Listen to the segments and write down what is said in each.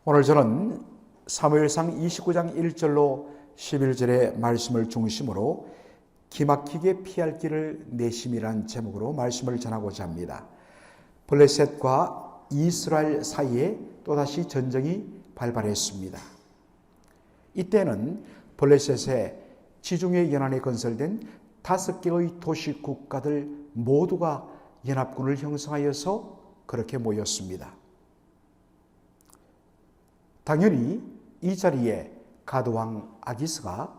오늘 저는 사무엘상 29장 1절로 11절의 말씀을 중심으로 기막히게 피할 길을 내심이란 제목으로 말씀을 전하고자 합니다. 블레셋과 이스라엘 사이에 또다시 전쟁이 발발했습니다. 이때는 블레셋의 지중해 연안에 건설된 5개의 도시 국가들 모두가 연합군을 형성하여서 그렇게 모였습니다. 당연히 이 자리에 가드왕 아기스가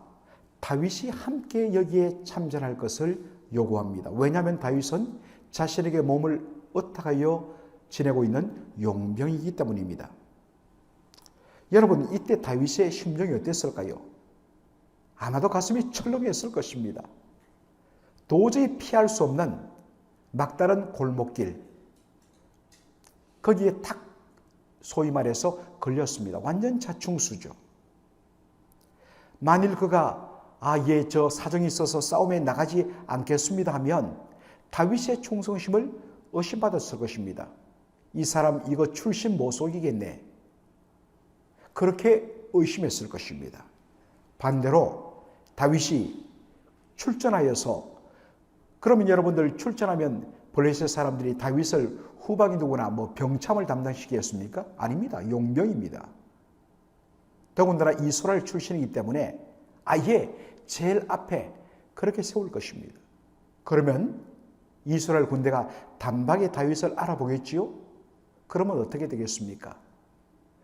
다윗이 함께 여기에 참전할 것을 요구합니다. 왜냐하면 다윗은 자신에게 몸을 의탁하여 지내고 있는 용병이기 때문입니다. 여러분, 이때 다윗의 심정이 어땠을까요? 아마도 가슴이 철렁했을 것입니다. 도저히 피할 수 없는 막다른 골목길, 거기에 탁 소위 말해서 걸렸습니다. 완전 자충수죠. 만일 그가 저 사정이 있어서 싸움에 나가지 않겠습니다 하면 다윗의 충성심을 의심받았을 것입니다. 이 사람 이거 출신 못 속이겠네. 그렇게 의심했을 것입니다. 반대로 다윗이 출전하여서, 그러면 여러분들 출전하면 블레셋 사람들이 다윗을 후방이 누구나 병참을 담당시키겠습니까? 아닙니다. 용병입니다. 더군다나 이스라엘 출신이기 때문에 아예 제일 앞에 그렇게 세울 것입니다. 그러면 이스라엘 군대가 단박에 다윗을 알아보겠지요? 그러면 어떻게 되겠습니까?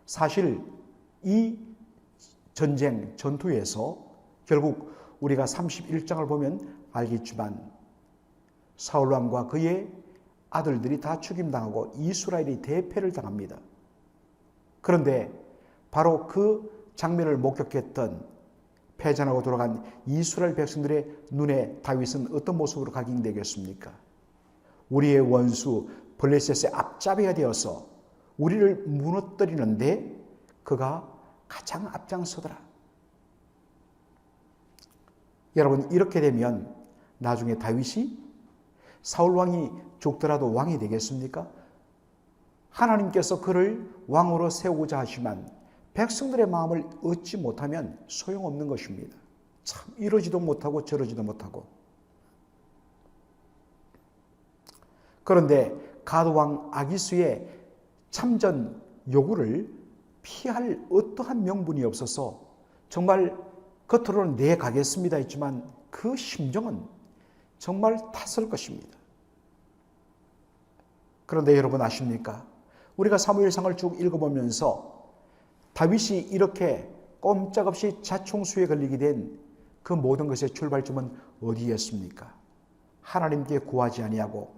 사실 이 전투에서 결국 우리가 31장을 보면 알겠지만 사울왕과 그의 아들들이 다 죽임당하고 이스라엘이 대패를 당합니다. 그런데 바로 그 장면을 목격했던 패전하고 돌아간 이스라엘 백성들의 눈에 다윗은 어떤 모습으로 각인되겠습니까? 우리의 원수 블레셋의 앞잡이가 되어서 우리를 무너뜨리는데 그가 가장 앞장서더라. 여러분, 이렇게 되면 나중에 다윗이 사울왕이 죽더라도 왕이 되겠습니까? 하나님께서 그를 왕으로 세우고자 하시만 백성들의 마음을 얻지 못하면 소용없는 것입니다. 참 이러지도 못하고 저러지도 못하고. 그런데 가드왕 아기스의 참전 요구를 피할 어떠한 명분이 없어서 정말 겉으로는 네 가겠습니다 했지만 그 심정은 정말 탔을 것입니다. 그런데 여러분 아십니까? 우리가 사무엘상을 쭉 읽어보면서 다윗이 이렇게 꼼짝없이 자충수에 걸리게 된 그 모든 것의 출발점은 어디였습니까? 하나님께 구하지 아니하고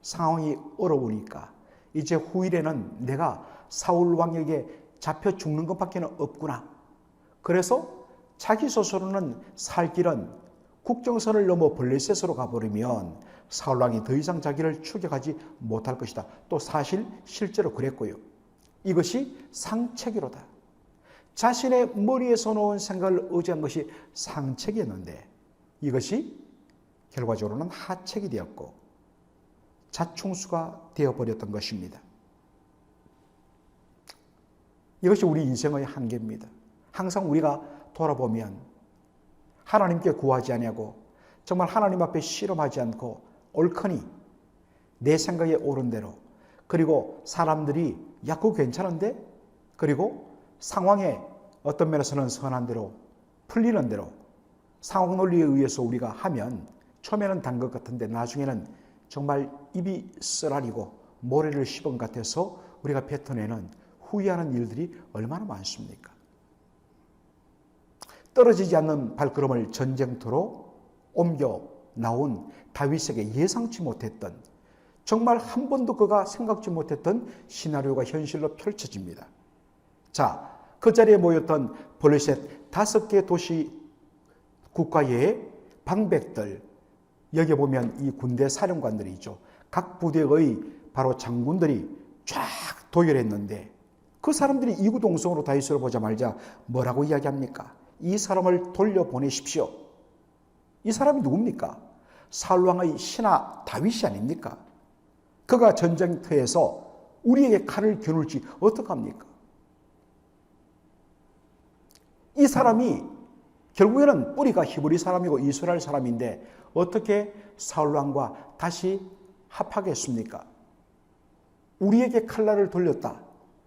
상황이 어려우니까 이제 후일에는 내가 사울 왕에게 잡혀 죽는 것밖에 없구나. 그래서 자기 스스로는 살 길은 국정선을 넘어 블레셋으로 가버리면 사울왕이 더 이상 자기를 추격하지 못할 것이다. 또 사실 실제로 그랬고요. 이것이 상책이로다. 자신의 머리에서 놓은 생각을 의지한 것이 상책이었는데 이것이 결과적으로는 하책이 되었고 자충수가 되어버렸던 것입니다. 이것이 우리 인생의 한계입니다. 항상 우리가 돌아보면 하나님께 구하지 아니하고 정말 하나님 앞에 실험하지 않고 옳거니 내 생각에 옳은 대로, 그리고 사람들이 야 그거 괜찮은데? 그리고 상황에 어떤 면에서는 선한 대로 풀리는 대로 상황 논리에 의해서 우리가 하면 처음에는 단 것 같은데 나중에는 정말 입이 쓰라리고 모래를 씹은 것 같아서 우리가 뱉어내는 후회하는 일들이 얼마나 많습니까? 떨어지지 않는 발걸음을 전쟁터로 옮겨 나온 다윗에게 예상치 못했던, 정말 한 번도 그가 생각지 못했던 시나리오가 현실로 펼쳐집니다. 자, 그 자리에 모였던 블레셋 5개 도시 국가의 방백들, 여기 보면 이 군대 사령관들이죠. 각 부대의 바로 장군들이 쫙 도열했는데 그 사람들이 이구동성으로 다윗을 보자 말자 뭐라고 이야기합니까? 이 사람을 돌려보내십시오. 이 사람이 누굽니까? 사울왕의 신하 다윗이 아닙니까? 그가 전쟁터에서 우리에게 칼을 겨눌지 어떡합니까? 이 사람이 결국에는 뿌리가 히브리 사람이고 이스라엘 사람인데 어떻게 사울 왕과 다시 합하겠습니까? 우리에게 칼날을 돌렸다.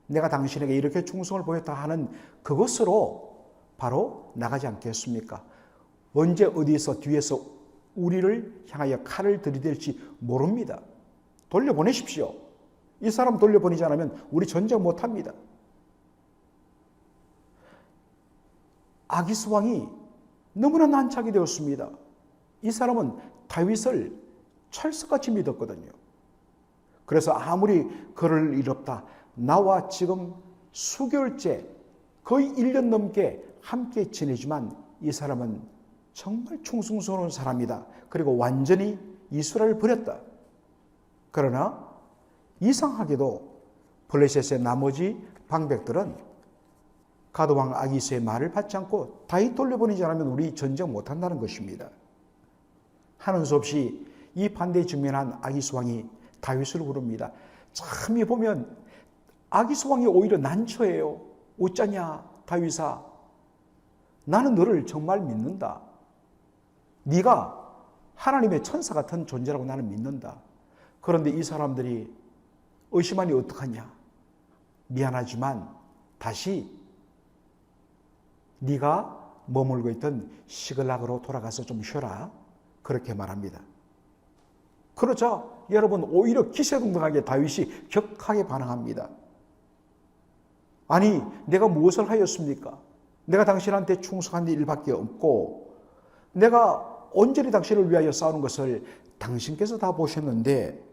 내가 당신에게 이렇게 충성을 보였다 하는 그것으로 바로 나가지 않겠습니까? 언제 어디에서 뒤에서 우리를 향하여 칼을 들이댈지 모릅니다. 돌려보내십시오. 이 사람 돌려보내지 않으면 우리 전쟁 못합니다. 아기스 왕이 너무나 난착이 되었습니다. 이 사람은 다윗을 철석같이 믿었거든요. 그래서 아무리 그럴 일 없다. 나와 지금 수개월째 거의 1년 넘게 함께 지내지만 이 사람은 정말 충성스러운 사람이다. 그리고 완전히 이스라엘을 버렸다. 그러나 이상하게도 블레셋의 나머지 방백들은 가드왕 아기스의 말을 받지 않고 다윗 돌려보내지 않으면 우리 전쟁 못한다는 것입니다. 하는 수 없이 이 반대에 직면한 아기스 왕이 다윗을 부릅니다. 참 이 보면 아기스 왕이 오히려 난처해요. 어쩌냐 다윗아, 나는 너를 정말 믿는다. 네가 하나님의 천사 같은 존재라고 나는 믿는다. 그런데 이 사람들이 의심하니 어떡하냐. 미안하지만 다시 네가 머물고 있던 시글락으로 돌아가서 좀 쉬어라. 그렇게 말합니다. 그러자 여러분 오히려 기세등등하게 다윗이 격하게 반항합니다. 아니 내가 무엇을 하였습니까? 내가 당신한테 충성한 일밖에 없고 내가 온전히 당신을 위하여 싸우는 것을 당신께서 다 보셨는데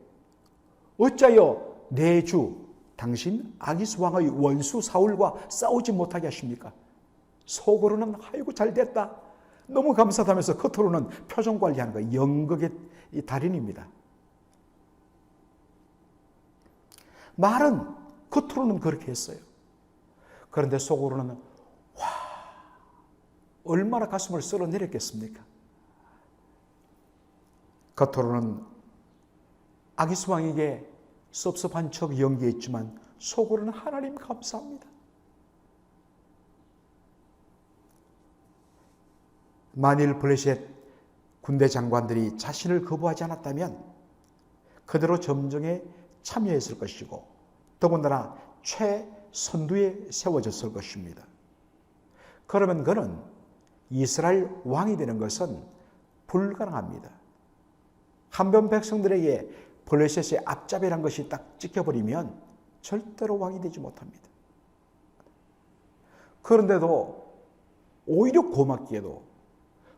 어찌하여 내 주 당신 아기스 왕의 원수 사울과 싸우지 못하게 하십니까? 속으로는 아이고 잘됐다. 너무 감사하다면서 겉으로는 표정 관리하는 거 연극의 달인입니다. 말은 겉으로는 그렇게 했어요. 그런데 속으로는 와 얼마나 가슴을 쓸어내렸겠습니까? 겉으로는 아기스 왕에게 섭섭한 척 연기했지만 속으로는 하나님 감사합니다. 만일 블레셋 군대 장관들이 자신을 거부하지 않았다면 그대로 점정에 참여했을 것이고 더군다나 최선두에 세워졌을 것입니다. 그러면 그는 이스라엘 왕이 되는 것은 불가능합니다. 한변 백성들에게 블레셋의 앞잡이란 것이 딱 찍혀버리면 절대로 왕이 되지 못합니다. 그런데도 오히려 고맙게도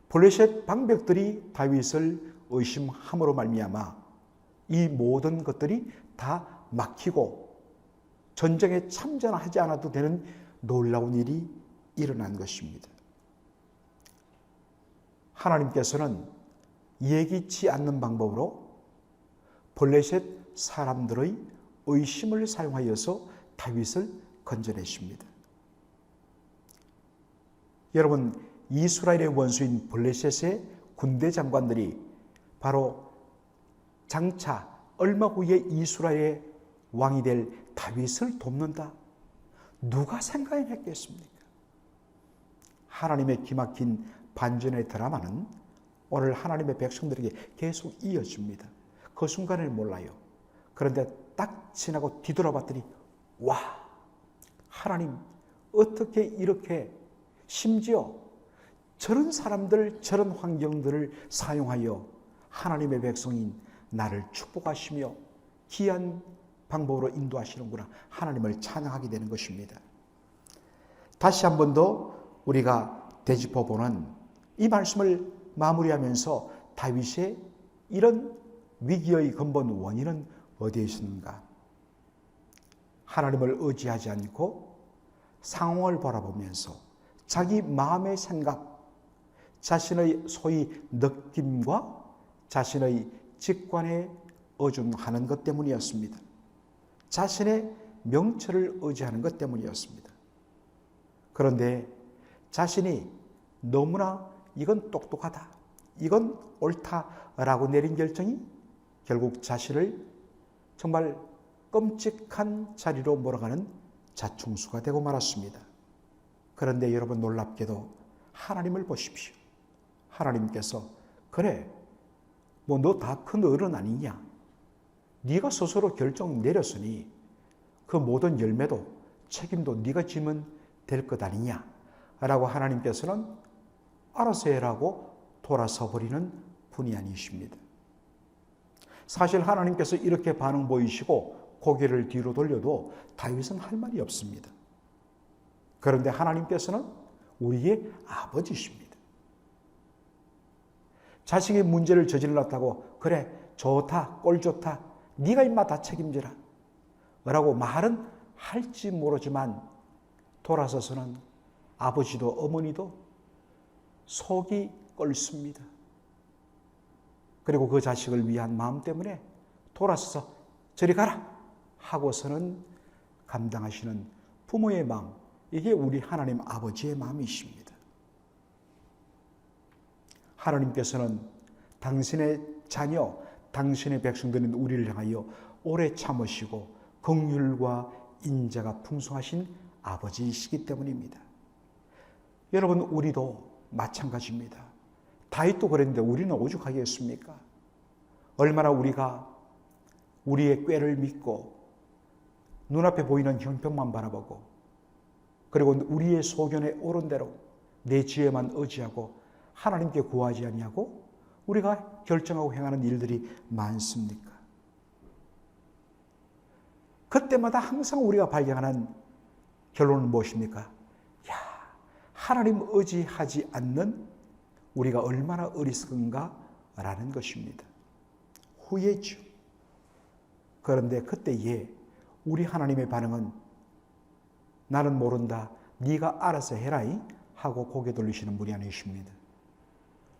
블레셋 방백들이 다윗을 의심함으로 말미암아 이 모든 것들이 다 막히고 전쟁에 참전하지 않아도 되는 놀라운 일이 일어난 것입니다. 하나님께서는 예기치 않는 방법으로 블레셋 사람들의 의심을 사용하여서 다윗을 건져내십니다. 여러분, 이스라엘의 원수인 블레셋의 군대 장관들이 바로 장차 얼마 후에 이스라엘의 왕이 될 다윗을 돕는다. 누가 생각했겠습니까? 하나님의 기막힌 반전의 드라마는 오늘 하나님의 백성들에게 계속 이어집니다. 그 순간을 몰라요. 그런데 딱 지나고 뒤돌아봤더니 와, 하나님 어떻게 이렇게 심지어 저런 사람들, 저런 환경들을 사용하여 하나님의 백성인 나를 축복하시며 귀한 방법으로 인도하시는구나. 하나님을 찬양하게 되는 것입니다. 다시 한 번 더 우리가 되짚어보는 이 말씀을 마무리하면서 다윗의 이런 위기의 근본 원인은 어디에 있었는가? 하나님을 의지하지 않고 상황을 바라보면서 자기 마음의 생각, 자신의 소위 느낌과 자신의 직관에 의존하는 것 때문이었습니다. 자신의 명철을 의지하는 것 때문이었습니다. 그런데 자신이 너무나 이건 똑똑하다, 이건 옳다라고 내린 결정이 결국 자신을 정말 끔찍한 자리로 몰아가는 자충수가 되고 말았습니다. 그런데 여러분 놀랍게도 하나님을 보십시오. 하나님께서 그래 뭐 너 다 큰 어른 아니냐? 네가 스스로 결정 내렸으니 그 모든 열매도 책임도 네가 지면 될 것 아니냐? 라고 하나님께서는 알아서 해라고 돌아서 버리는 분이 아니십니다. 사실 하나님께서 이렇게 반응 보이시고 고개를 뒤로 돌려도 다윗은 할 말이 없습니다. 그런데 하나님께서는 우리의 아버지십니다. 자식이 문제를 저질렀다고 그래 좋다 꼴 좋다 네가 임마 다 책임지라 라고 말은 할지 모르지만 돌아서서는 아버지도 어머니도 속이 끓습니다. 그리고 그 자식을 위한 마음 때문에 돌아서서 저리 가라 하고서는 감당하시는 부모의 마음, 이게 우리 하나님 아버지의 마음이십니다. 하나님께서는 당신의 자녀, 당신의 백성들인 우리를 향하여 오래 참으시고 긍휼과 인자가 풍성하신 아버지이시기 때문입니다. 여러분 우리도 마찬가지입니다. 다윗도 그랬는데 우리는 오죽하겠습니까? 얼마나 우리가 우리의 꾀를 믿고 눈앞에 보이는 형편만 바라보고 그리고 우리의 소견에 옳은 대로 내 지혜만 의지하고 하나님께 구하지 아니하고 우리가 결정하고 행하는 일들이 많습니까? 그때마다 항상 우리가 발견하는 결론은 무엇입니까? 야, 하나님 의지하지 않는 우리가 얼마나 어리석은가 라는 것입니다. 후회죠. 그런데 그때에 우리 하나님의 반응은 나는 모른다. 네가 알아서 해라이 하고 고개 돌리시는 분이 아니십니다.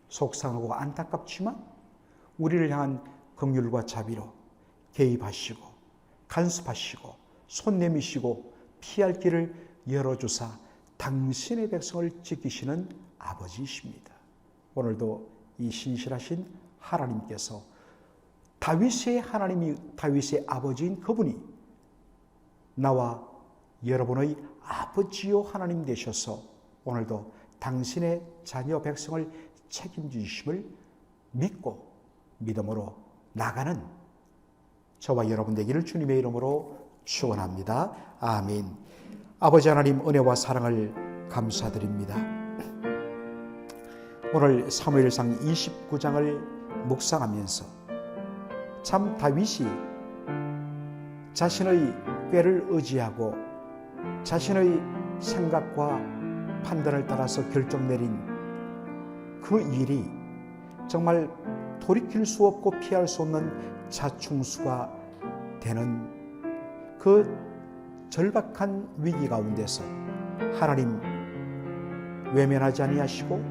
속상하고 안타깝지만 우리를 향한 긍휼과 자비로 개입하시고 간섭하시고 손 내미시고 피할 길을 열어주사 당신의 백성을 지키시는 아버지이십니다. 오늘도 이 신실하신 하나님께서 다윗의 하나님이 다윗의 아버지인 그분이 나와 여러분의 아버지요 하나님 되셔서 오늘도 당신의 자녀 백성을 책임지심을 믿고 믿음으로 나가는 저와 여러분 되기를 주님의 이름으로 축원합니다. 아멘. 아버지 하나님 은혜와 사랑을 감사드립니다. 오늘 사무엘상 29장을 묵상하면서 참 다윗이 자신의 꾀를 의지하고 자신의 생각과 판단을 따라서 결정 내린 그 일이 정말 돌이킬 수 없고 피할 수 없는 자충수가 되는 그 절박한 위기 가운데서 하나님 외면하지 아니하시고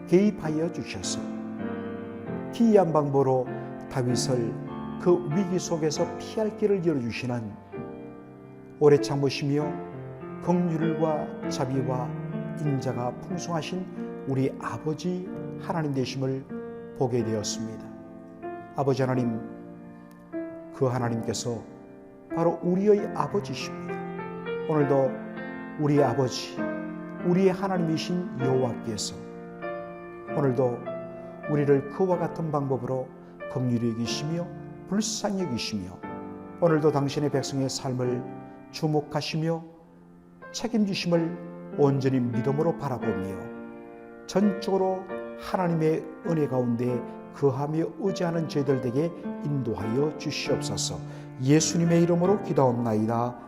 개입하여 주셔서 기이한 방법으로 다윗을 그 위기 속에서 피할 길을 열어주시는 오래 참으시며 긍휼과 자비와 인자가 풍성하신 우리 아버지 하나님 되심을 보게 되었습니다. 아버지 하나님, 그 하나님께서 바로 우리의 아버지십니다. 오늘도 우리의 아버지, 우리의 하나님이신 여호와께서 오늘도 우리를 그와 같은 방법으로 긍휼히 여기시며 불쌍히 여기시며 오늘도 당신의 백성의 삶을 주목하시며 책임지심을 온전히 믿음으로 바라보며 전적으로 하나님의 은혜 가운데 거하며 의지하는 저희들에게 인도하여 주시옵소서. 예수님의 이름으로 기도하옵나이다.